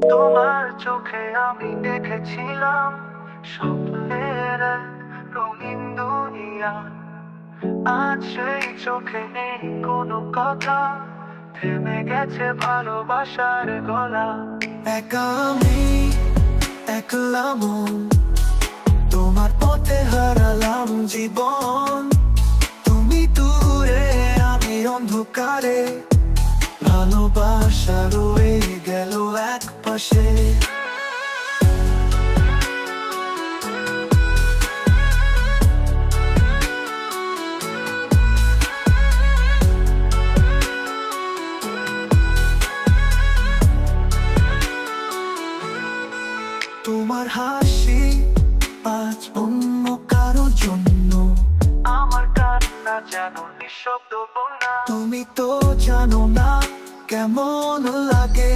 তোমার চোখে আমি দেখেছিলাম স্বপ্নের এক রঙিন দুনিয়া। আজ সেই চোখে নেই কোনো কথা, থেমে গেছে ভালোবাসার গলা। একা আমি, একলা মন, তোমার পথে হারালাম জীবন। তুমি দূরে, আমি অন্ধকারে, ভালোবাসা রয়ে গেল এক পাশে। তোমার হাসি আজ অন্য কারো জন্য, আমার কান্না যেন নিঃশব্দ বন্যা। তুমি তো জানো না কেমন লাগে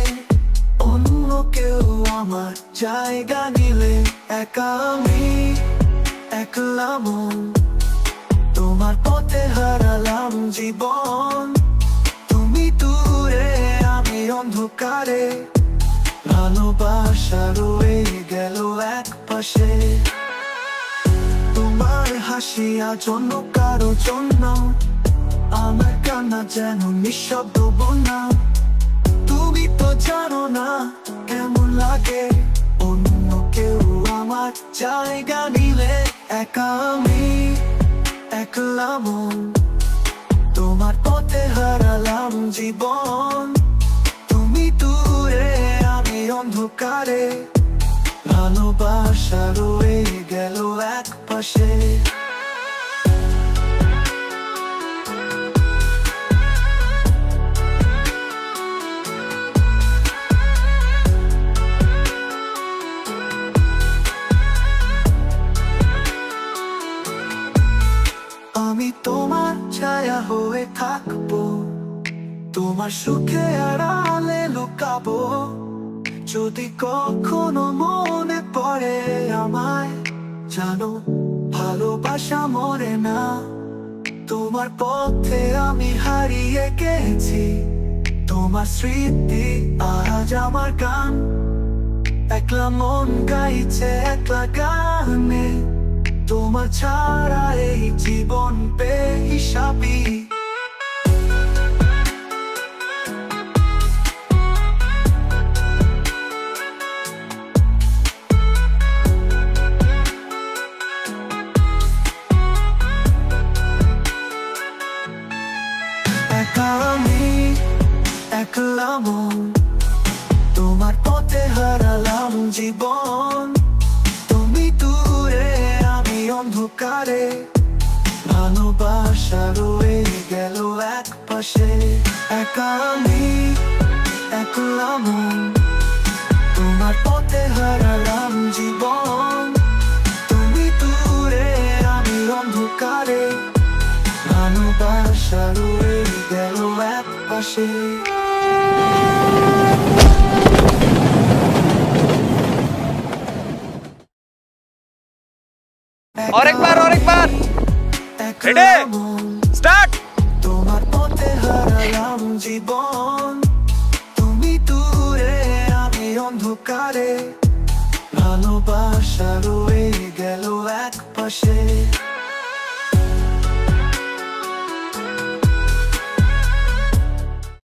অন্য কেউ আমার জায়গা নিলে। একা আমি, একলা মন, তোমার পথে হারালাম জীবন। তুমি দূরে, আমি অন্ধকারে, ভালোবাসা রয়ে গেল এক পাশে। তোমার হাসি আজ অন্য কারো জন্য, আমার কান্না যেন নিঃশব্দ বন্যা। তুমি তো জানো না কেমন লাগে অন্য কেউ আমার জায়গা নিলে। একা আমি, একলা মন, তোমার পথে হারালাম জীবন। তুমি দূরে, আমি অন্ধকারে, ভালোবাসা রয়ে গেল এক পাশে। আমি তোমার ছায়া হয়ে থাকবো, তোমার সুখে আড়ালে লুকাবো। যদি কখনো মনে পড়ে আমায়, জানো ভালোবাসা মরে না। তোমার পথে আমি হারিয়ে গেছি, তোমার স্মৃতি আজ আমার গান। একলা মন গাইছে একলা গানে, তোমার ছাড়া এই জীবন বেহিসাবি। একা আমি, একলা মন, তোমার পথে হারালাম জীবন। তুমি দূরে, আমি অন্ধকারে, ভালোবাসা রয়ে গেল এক পাশে। একা আমি, একলা মন, তোমার পথে হারালাম জীবন। তুমি দূরে, আমি অন্ধকারে, ভালোবাসা রয়ে গেল এক পাশে। और एक बार रेडी स्टार्ट। তোমার পথে হারালাম জীবন। তুমি দূরে, আমি অন্ধকারে, ভালোবাসা রয়ে গেল এক পাশে।